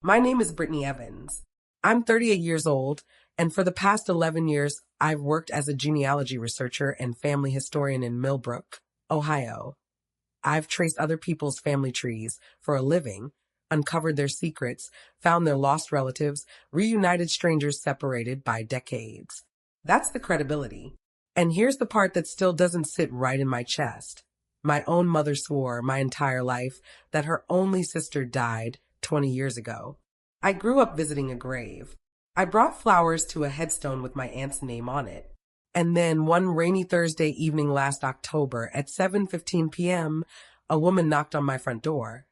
My name is Brittany Evans. I'm 38 years old, and for the past 11 years, I've worked as a genealogy researcher and family historian in Millbrook, Ohio. I've traced other people's family trees for a living, uncovered their secrets, found their lost relatives, reunited strangers separated by decades. That's the credibility. And here's the part that still doesn't sit right in my chest. My own mother swore my entire life that her only sister died 20 years ago. I grew up visiting a grave. I brought flowers to a headstone with my aunt's name on it. And then one rainy Thursday evening last October at 7:15 p.m., a woman knocked on my front door,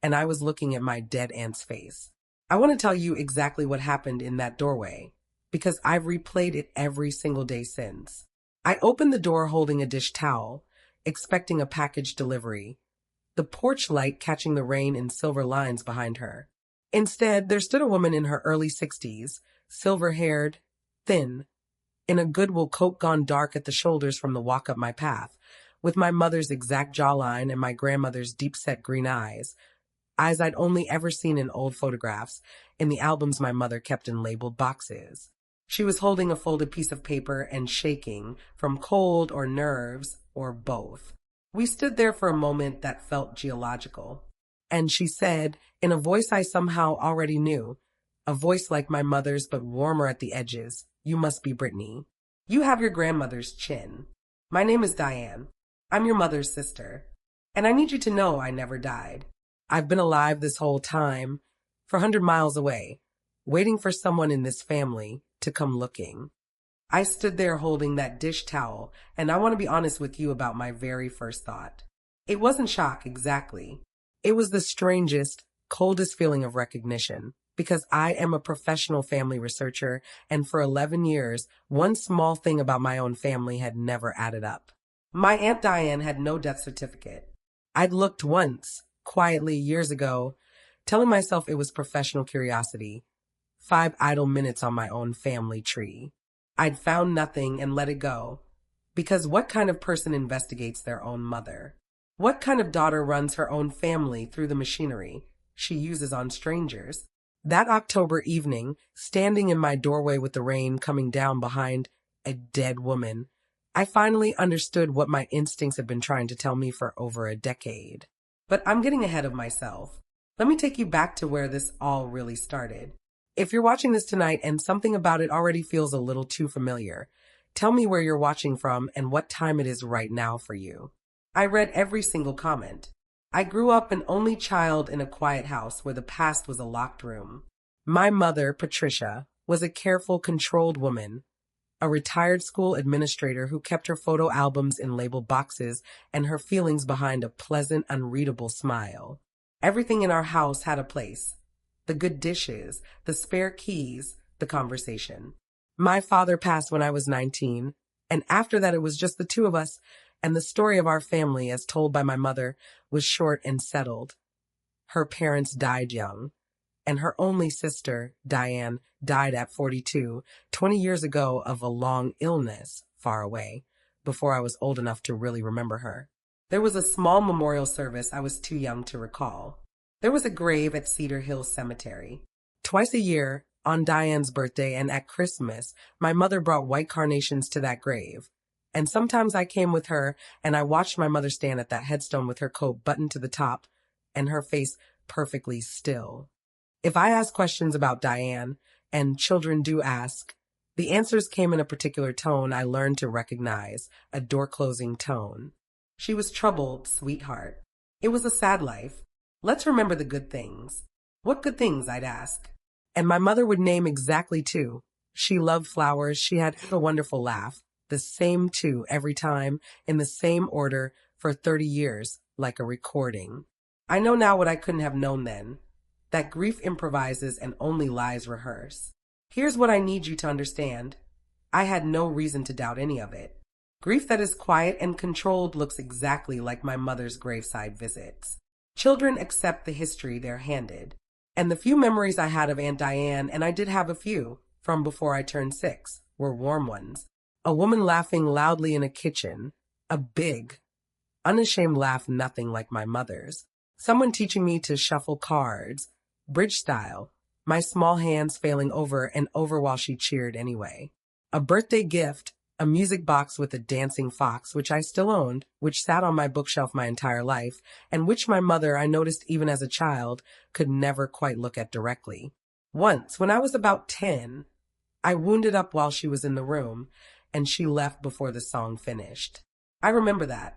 and I was looking at my dead aunt's face. I want to tell you exactly what happened in that doorway, because I've replayed it every single day since. I opened the door holding a dish towel, expecting a package delivery, the porch light catching the rain in silver lines behind her. Instead, there stood a woman in her early 60s, silver-haired, thin, in a Goodwill coat gone dark at the shoulders from the walk up my path, with my mother's exact jawline and my grandmother's deep-set green eyes I'd only ever seen in old photographs, in the albums my mother kept in labeled boxes. She was holding a folded piece of paper and shaking, from cold or nerves, or both. We stood there for a moment that felt geological. And she said, in a voice I somehow already knew, a voice like my mother's but warmer at the edges, "You must be Brittany. You have your grandmother's chin. My name is Diane. I'm your mother's sister. And I need you to know I never died. I've been alive this whole time, for 100 miles away, waiting for someone in this family to come looking." I stood there holding that dish towel, and I want to be honest with you about my very first thought. It wasn't shock, exactly. It was the strangest, coldest feeling of recognition, because I am a professional family researcher, and for 11 years, one small thing about my own family had never added up. My Aunt Diane had no death certificate. I'd looked once, quietly years ago, telling myself it was professional curiosity. 5 idle minutes on my own family tree. I'd found nothing and let it go. Because what kind of person investigates their own mother? What kind of daughter runs her own family through the machinery she uses on strangers? That October evening, standing in my doorway with the rain coming down behind a dead woman, I finally understood what my instincts had been trying to tell me for over a decade. But I'm getting ahead of myself. Let me take you back to where this all really started. If you're watching this tonight and something about it already feels a little too familiar, tell me where you're watching from and what time it is right now for you. I read every single comment. I grew up an only child in a quiet house where the past was a locked room. My mother, Patricia, was a careful, controlled woman, a retired school administrator who kept her photo albums in labeled boxes and her feelings behind a pleasant, unreadable smile. Everything in our house had a place. The good dishes, the spare keys, the conversation. My father passed when I was 19, and after that it was just the two of us, and the story of our family, as told by my mother, was short and settled. Her parents died young, and her only sister, Diane, died at 42, 20 years ago of a long illness far away, before I was old enough to really remember her. There was a small memorial service I was too young to recall. There was a grave at Cedar Hill Cemetery. Twice a year, on Diane's birthday and at Christmas, my mother brought white carnations to that grave. And sometimes I came with her, and I watched my mother stand at that headstone with her coat buttoned to the top and her face perfectly still. If I ask questions about Diane, and children do ask, the answers came in a particular tone I learned to recognize, a door-closing tone. She was troubled, sweetheart. It was a sad life. Let's remember the good things. What good things, I'd ask. And my mother would name exactly 2. She loved flowers. She had a wonderful laugh. The same 2 every time, in the same order, for 30 years, like a recording. I know now what I couldn't have known then. That grief improvises and only lies rehearse. Here's what I need you to understand. I had no reason to doubt any of it. Grief that is quiet and controlled looks exactly like my mother's graveside visits. Children accept the history they're handed. And the few memories I had of Aunt Diane, and I did have a few, from before I turned 6, were warm ones. A woman laughing loudly in a kitchen, a big, unashamed laugh nothing like my mother's. Someone teaching me to shuffle cards, bridge style, my small hands failing over and over while she cheered anyway. A birthday gift, a music box with a dancing fox, which I still owned, which sat on my bookshelf my entire life, and which my mother, I noticed even as a child, could never quite look at directly. Once, when I was about 10, I wounded up while she was in the room, and she left before the song finished. I remember that.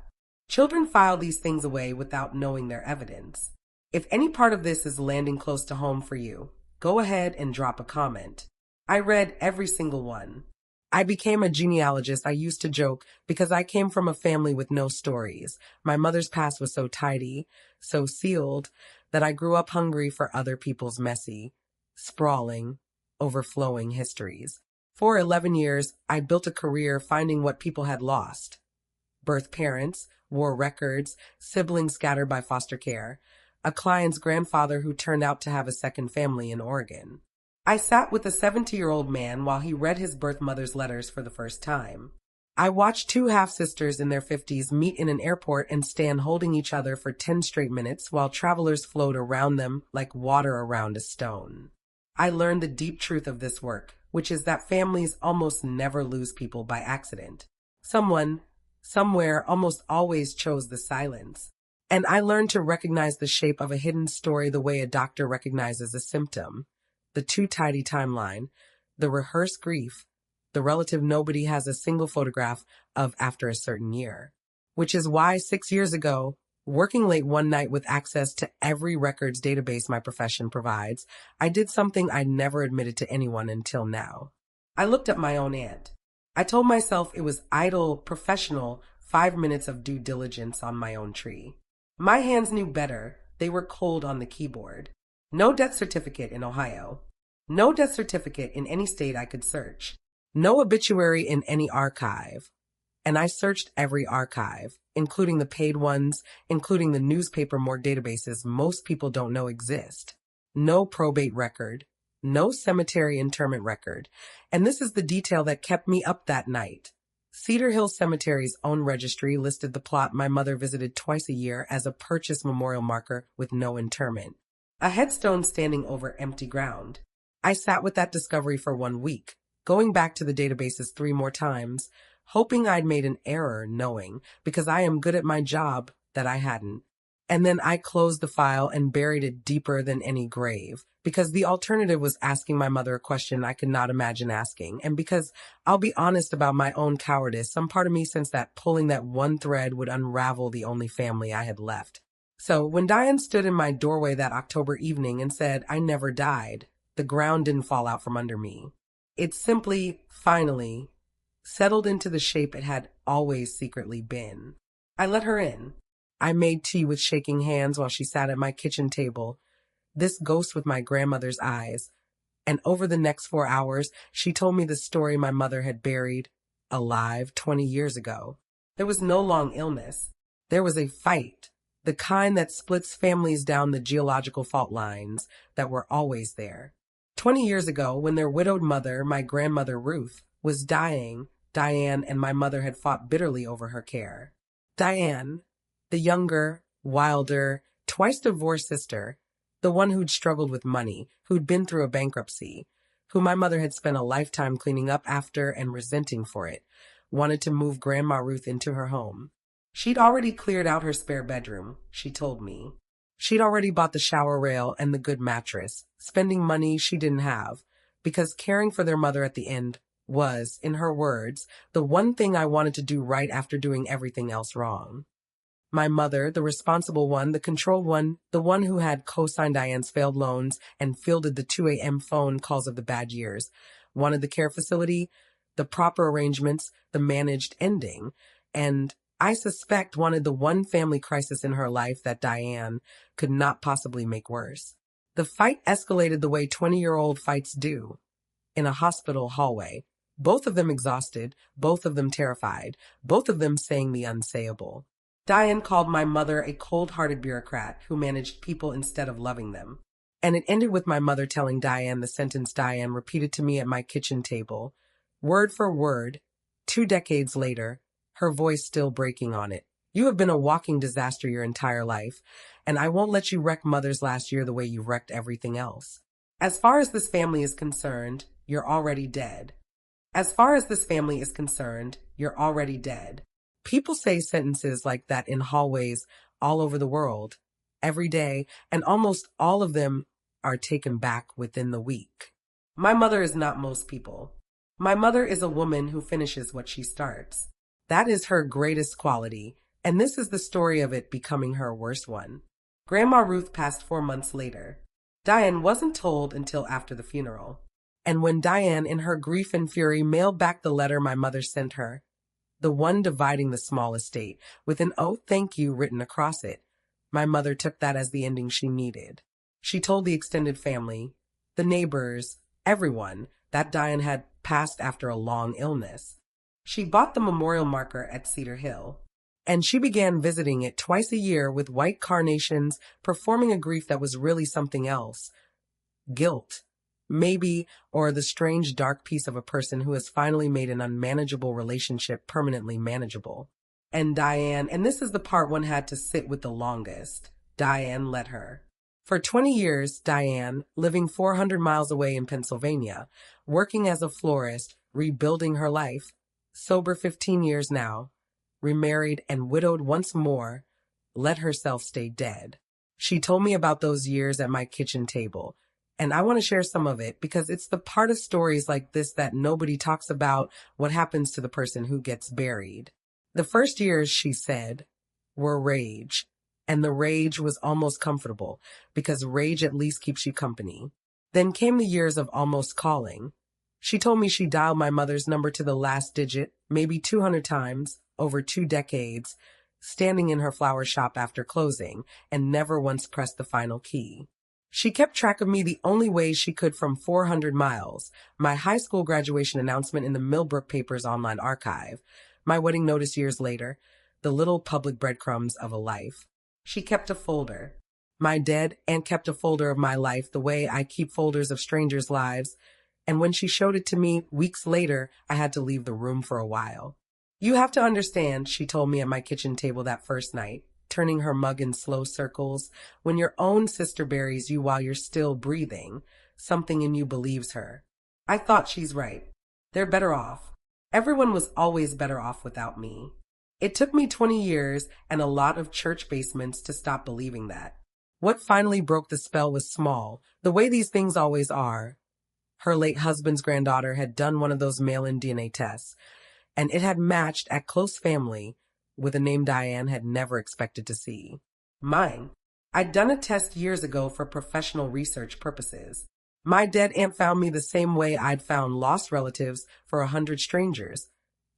Children file these things away without knowing their evidence. If any part of this is landing close to home for you, go ahead and drop a comment. I read every single one. I became a genealogist, I used to joke, because I came from a family with no stories. My mother's past was so tidy, so sealed, that I grew up hungry for other people's messy, sprawling, overflowing histories. For 11 years, I built a career finding what people had lost. Birth parents, war records, siblings scattered by foster care, a client's grandfather who turned out to have a second family in Oregon. I sat with a 70-year-old man while he read his birth mother's letters for the first time. I watched two half-sisters in their 50s meet in an airport and stand holding each other for 10 straight minutes while travelers flowed around them like water around a stone. I learned the deep truth of this work, which is that families almost never lose people by accident. Someone, somewhere, almost always chose the silence. And I learned to recognize the shape of a hidden story the way a doctor recognizes a symptom. The too tidy timeline, the rehearsed grief, the relative nobody has a single photograph of after a certain year. Which is why 6 years ago, working late one night with access to every records database my profession provides, I did something I never admitted to anyone until now. I looked at my own aunt. I told myself it was idle, professional, 5 minutes of due diligence on my own tree. My hands knew better. They were cold on the keyboard. No death certificate in Ohio. No death certificate in any state I could search. No obituary in any archive. And I searched every archive, including the paid ones, including the newspaper morgue databases most people don't know exist. No probate record. No cemetery interment record. And this is the detail that kept me up that night. Cedar Hill Cemetery's own registry listed the plot my mother visited twice a year as a purchase memorial marker with no interment. A headstone standing over empty ground. I sat with that discovery for 1 week, going back to the databases 3 more times, hoping I'd made an error knowing, because I am good at my job, that I hadn't. And then I closed the file and buried it deeper than any grave, because the alternative was asking my mother a question I could not imagine asking, and because, I'll be honest about my own cowardice, some part of me sensed that pulling that one thread would unravel the only family I had left. So when Diane stood in my doorway that October evening and said, "I never died," the ground didn't fall out from under me. It simply, finally, settled into the shape it had always secretly been. I let her in. I made tea with shaking hands while she sat at my kitchen table, this ghost with my grandmother's eyes. And over the next 4 hours, she told me the story my mother had buried, alive, 20 years ago. There was no long illness. There was a fight, the kind that splits families down the geological fault lines that were always there. 20 years ago, when their widowed mother, my grandmother Ruth, was dying, Diane and my mother had fought bitterly over her care. Diane, the younger, wilder, twice-divorced sister, the one who'd struggled with money, who'd been through a bankruptcy, who my mother had spent a lifetime cleaning up after and resenting for it, wanted to move Grandma Ruth into her home. She'd already cleared out her spare bedroom, she told me. She'd already bought the shower rail and the good mattress, spending money she didn't have, because caring for their mother at the end was, in her words, the one thing I wanted to do right after doing everything else wrong. My mother, the responsible one, the controlled one, the one who had co-signed Diane's failed loans and fielded the 2 a.m. phone calls of the bad years, wanted the care facility, the proper arrangements, the managed ending, and I suspect wanted the one family crisis in her life that Diane could not possibly make worse. The fight escalated the way 20-year-old fights do, in a hospital hallway, both of them exhausted, both of them terrified, both of them saying the unsayable. Diane called my mother a cold-hearted bureaucrat who managed people instead of loving them. And it ended with my mother telling Diane the sentence Diane repeated to me at my kitchen table, word for word, 2 decades later, her voice still breaking on it. "You have been a walking disaster your entire life, and I won't let you wreck Mother's last year the way you wrecked everything else." As far as this family is concerned, you're already dead. As far as this family is concerned, you're already dead. People say sentences like that in hallways all over the world, every day, and almost all of them are taken back within the week. My mother is not most people. My mother is a woman who finishes what she starts. That is her greatest quality, and this is the story of it becoming her worst one. Grandma Ruth passed 4 months later. Diane wasn't told until after the funeral. And when Diane, in her grief and fury, mailed back the letter my mother sent her, the one dividing the small estate, with an "oh, thank you" written across it, my mother took that as the ending she needed. She told the extended family, the neighbors, everyone, that Diane had passed after a long illness. She bought the memorial marker at Cedar Hill, and she began visiting it twice a year with white carnations, performing a grief that was really something else. Guilt, maybe, or the strange dark piece of a person who has finally made an unmanageable relationship permanently manageable. And Diane, and this is the part one had to sit with the longest, Diane let her. For 20 years, Diane, living 400 miles away in Pennsylvania, working as a florist, rebuilding her life, sober 15 years now, remarried and widowed once more, let herself stay dead. She told me about those years at my kitchen table, and I want to share some of it because it's the part of stories like this that nobody talks about what happens to the person who gets buried. The first years, she said, were rage, and the rage was almost comfortable because rage at least keeps you company. Then came the years of almost calling. She told me she dialed my mother's number to the last digit, maybe 200 times, over 2 decades, standing in her flower shop after closing, and never once pressed the final key. She kept track of me the only way she could from 400 miles, my high school graduation announcement in the Millbrook paper's online archive, my wedding notice years later, the little public breadcrumbs of a life. She kept a folder, my dead, and kept a folder of my life the way I keep folders of strangers' lives, and when she showed it to me weeks later, I had to leave the room for a while. You have to understand, she told me at my kitchen table that first night, turning her mug in slow circles, when your own sister buries you while you're still breathing, something in you believes her. I thought she's right. They're better off. Everyone was always better off without me. It took me 20 years and a lot of church basements to stop believing that. What finally broke the spell was small, the way these things always are. Her late husband's granddaughter had done one of those mail-in DNA tests, and it had matched at close family with a name Diane had never expected to see. Mine. I'd done a test years ago for professional research purposes. My dead aunt found me the same way I'd found lost relatives for 100 strangers.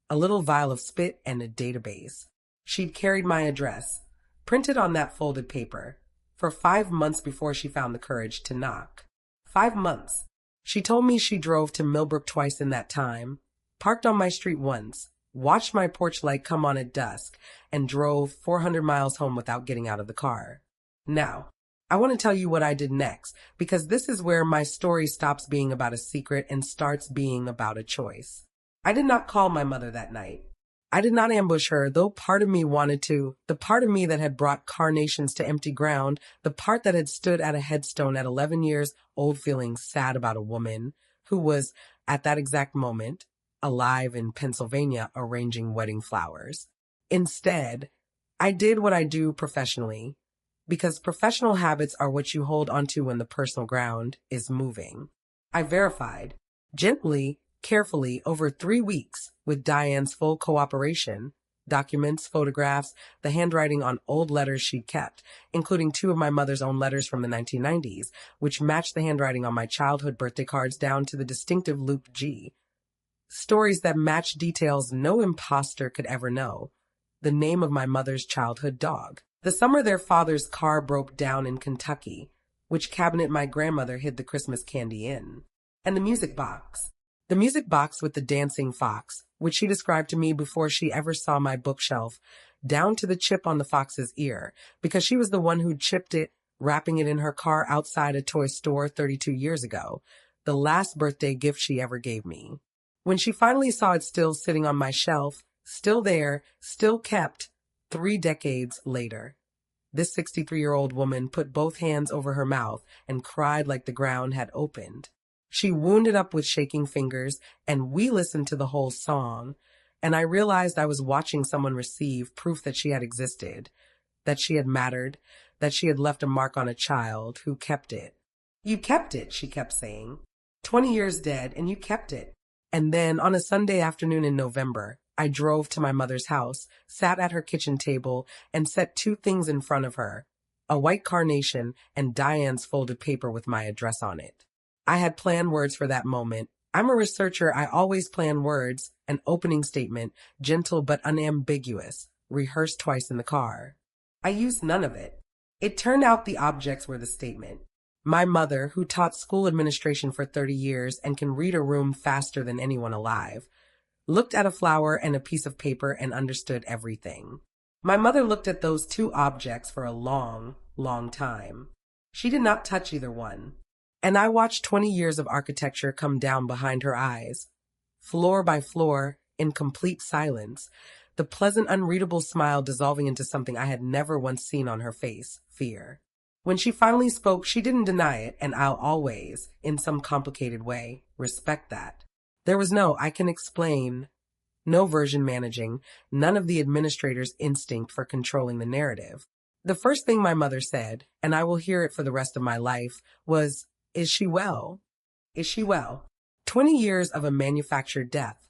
A little vial of spit and a database. She'd carried my address, printed on that folded paper, for 5 months before she found the courage to knock. 5 months. She told me she drove to Millbrook twice in that time, parked on my street once, watched my porch light come on at dusk, and drove 400 miles home without getting out of the car. Now, I want to tell you what I did next, because this is where my story stops being about a secret and starts being about a choice. I did not call my mother that night. I did not ambush her, though part of me wanted to, the part of me that had brought carnations to empty ground, the part that had stood at a headstone at 11 years old feeling sad about a woman who was, at that exact moment, alive in Pennsylvania arranging wedding flowers. Instead, I did what I do professionally, because professional habits are what you hold onto when the personal ground is moving. I verified, gently, carefully, over 3 weeks, with Diane's full cooperation, documents, photographs, the handwriting on old letters she'd kept, including 2 of my mother's own letters from the 1990s, which matched the handwriting on my childhood birthday cards down to the distinctive looped G. Stories that matched details no imposter could ever know. The name of my mother's childhood dog. The summer their father's car broke down in Kentucky, which cabinet my grandmother hid the Christmas candy in. And the music box. The music box with the dancing fox, which she described to me before she ever saw my bookshelf, down to the chip on the fox's ear, because she was the one who chipped it, wrapping it in her car outside a toy store 32 years ago, the last birthday gift she ever gave me. When she finally saw it still sitting on my shelf, still there, still kept, 3 decades later. This 63-year-old woman put both hands over her mouth and cried like the ground had opened. She wound it up with shaking fingers, and we listened to the whole song, and I realized I was watching someone receive proof that she had existed, that she had mattered, that she had left a mark on a child who kept it. You kept it, she kept saying. 20 years dead, and you kept it. And then, on a Sunday afternoon in November, I drove to my mother's house, sat at her kitchen table, and set two things in front of her: a white carnation and Diane's folded paper with my address on it. I had planned words for that moment. I'm a researcher. I always plan words: an opening statement, gentle but unambiguous, rehearsed twice in the car. I used none of it. It turned out the objects were the statement. My mother, who taught school administration for 30 years and can read a room faster than anyone alive, looked at a flower and a piece of paper and understood everything. My mother looked at those two objects for a long, long time. She did not touch either one. And I watched 20 years of architecture come down behind her eyes, floor by floor, in complete silence, the pleasant, unreadable smile dissolving into something I had never once seen on her face: fear. When she finally spoke, she didn't deny it, and I'll always, in some complicated way, respect that. There was no "I can explain," no version managing, none of the administrator's instinct for controlling the narrative. The first thing my mother said, and I will hear it for the rest of my life, was, "Is she well? Is she well?" 20 years of a manufactured death.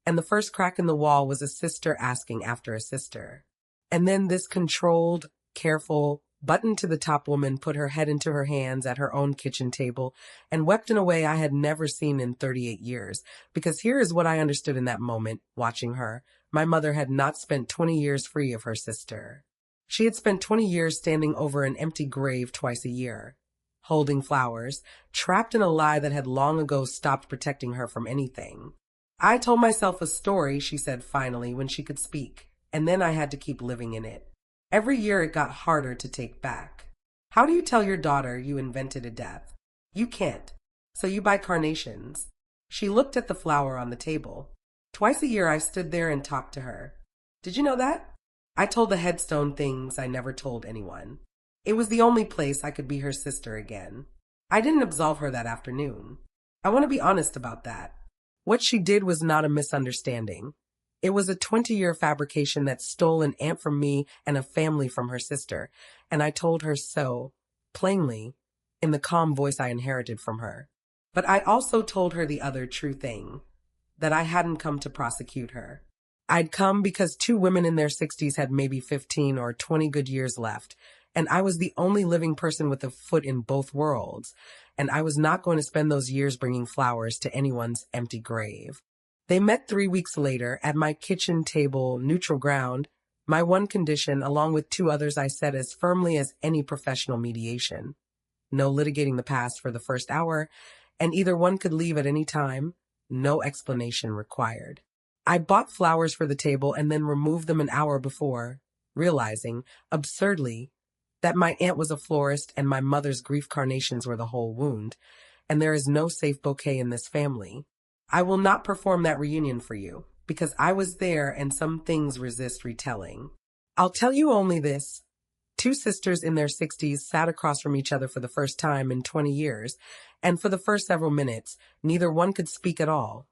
And the first crack in the wall was a sister asking after a sister. And then this controlled, careful, button-to-the-top woman put her head into her hands at her own kitchen table and wept in a way I had never seen in 38 years. Because here is what I understood in that moment, watching her. My mother had not spent 20 years free of her sister. She had spent 20 years standing over an empty grave twice a year, holding flowers, trapped in a lie that had long ago stopped protecting her from anything. I told myself a story, she said finally, when she could speak, and then I had to keep living in it. Every year it got harder to take back. How do you tell your daughter you invented a death? You can't. So you buy carnations. She looked at the flower on the table. Twice a year I stood there and talked to her. Did you know that? I told the headstone things I never told anyone. It was the only place I could be her sister again. I didn't absolve her that afternoon. I want to be honest about that. What she did was not a misunderstanding. It was a 20-year fabrication that stole an aunt from me and a family from her sister, and I told her so, plainly, in the calm voice I inherited from her. But I also told her the other true thing, that I hadn't come to prosecute her. I'd come because two women in their 60s had maybe 15 or 20 good years left, and I was the only living person with a foot in both worlds, and I was not going to spend those years bringing flowers to anyone's empty grave. They met 3 weeks later at my kitchen table, neutral ground, my one condition, along with two others I said as firmly as any professional mediation. No litigating the past for the first hour, and either one could leave at any time, no explanation required. I bought flowers for the table and then removed them an hour before, realizing, absurdly, that my aunt was a florist and my mother's grief carnations were the whole wound, and there is no safe bouquet in this family. I will not perform that reunion for you, because I was there and some things resist retelling. I'll tell you only this. Two sisters in their 60s sat across from each other for the first time in 20 years, and for the first several minutes, neither one could speak at all.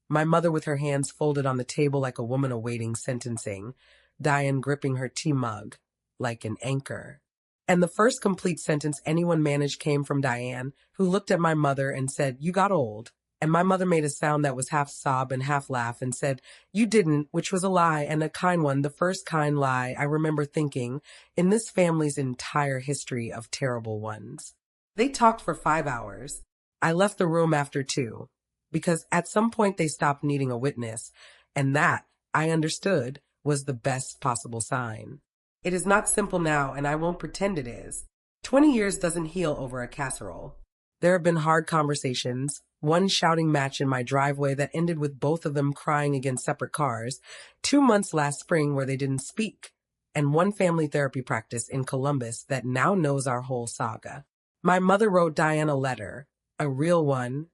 My mother with her hands folded on the table like a woman awaiting sentencing, Diane gripping her tea mug like an anchor. And the first complete sentence anyone managed came from Diane, who looked at my mother and said, "You got old." And my mother made a sound that was half sob and half laugh and said, "You didn't," which was a lie, and a kind one, the first kind lie I remember thinking in this family's entire history of terrible ones. They talked for 5 hours. I left the room after 2, because at some point they stopped needing a witness, and that, I understood, was the best possible sign. It is not simple now, and I won't pretend it is. 20 years doesn't heal over a casserole. There have been hard conversations, one shouting match in my driveway that ended with both of them crying against separate cars, 2 months last spring where they didn't speak, and one family therapy practice in Columbus that now knows our whole saga. My mother wrote Diane a letter, a real one,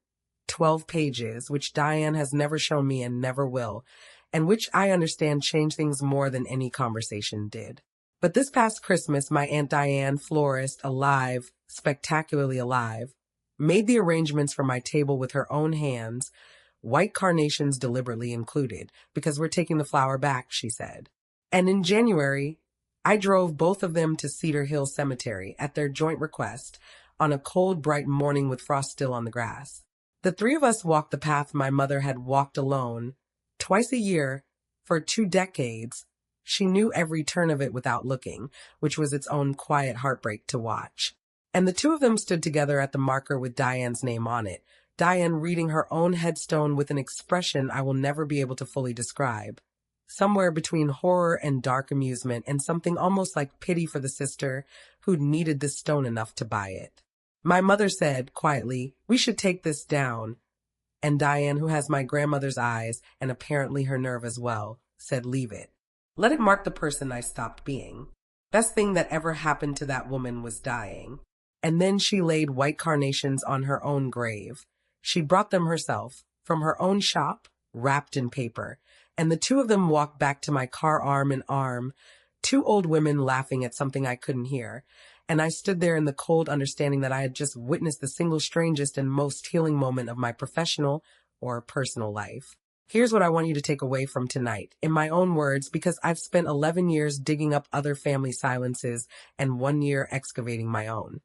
12 pages, which Diane has never shown me and never will, and which I understand changed things more than any conversation did. But this past Christmas, my Aunt Diane, florist, alive, spectacularly alive, made the arrangements for my table with her own hands, white carnations deliberately included, because we're taking the flower back, she said. And in January, I drove both of them to Cedar Hill Cemetery at their joint request on a cold, bright morning with frost still on the grass. The three of us walked the path my mother had walked alone, twice a year, for 2 decades. She knew every turn of it without looking, which was its own quiet heartbreak to watch. And the two of them stood together at the marker with Diane's name on it, Diane reading her own headstone with an expression I will never be able to fully describe. Somewhere between horror and dark amusement, and something almost like pity for the sister who'd needed this stone enough to buy it. My mother said, quietly, "We should take this down." And Diane, who has my grandmother's eyes, and apparently her nerve as well, said, "Leave it. Let it mark the person I stopped being. Best thing that ever happened to that woman was dying." And then she laid white carnations on her own grave. She brought them herself, from her own shop, wrapped in paper. And the two of them walked back to my car arm in arm, 2 old women laughing at something I couldn't hear. And I stood there in the cold understanding that I had just witnessed the single strangest and most healing moment of my professional or personal life. Here's what I want you to take away from tonight, in my own words, because I've spent 11 years digging up other family silences and 1 year excavating my own.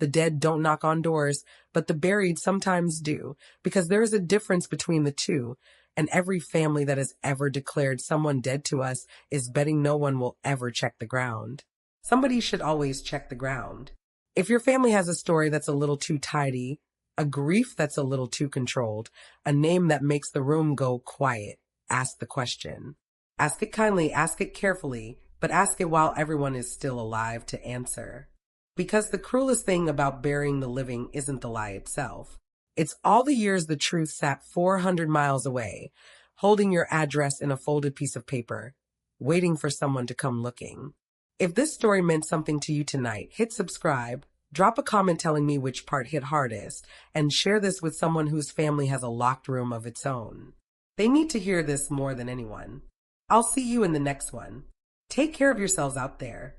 The dead don't knock on doors, but the buried sometimes do, because there is a difference between the two, and every family that has ever declared someone dead to us is betting no one will ever check the ground. Somebody should always check the ground. If your family has a story that's a little too tidy, a grief that's a little too controlled, a name that makes the room go quiet, ask the question. Ask it kindly, ask it carefully, but ask it while everyone is still alive to answer. Because the cruelest thing about burying the living isn't the lie itself. It's all the years the truth sat 400 miles away, holding your address in a folded piece of paper, waiting for someone to come looking. If this story meant something to you tonight, hit subscribe, drop a comment telling me which part hit hardest, and share this with someone whose family has a locked room of its own. They need to hear this more than anyone. I'll see you in the next one. Take care of yourselves out there.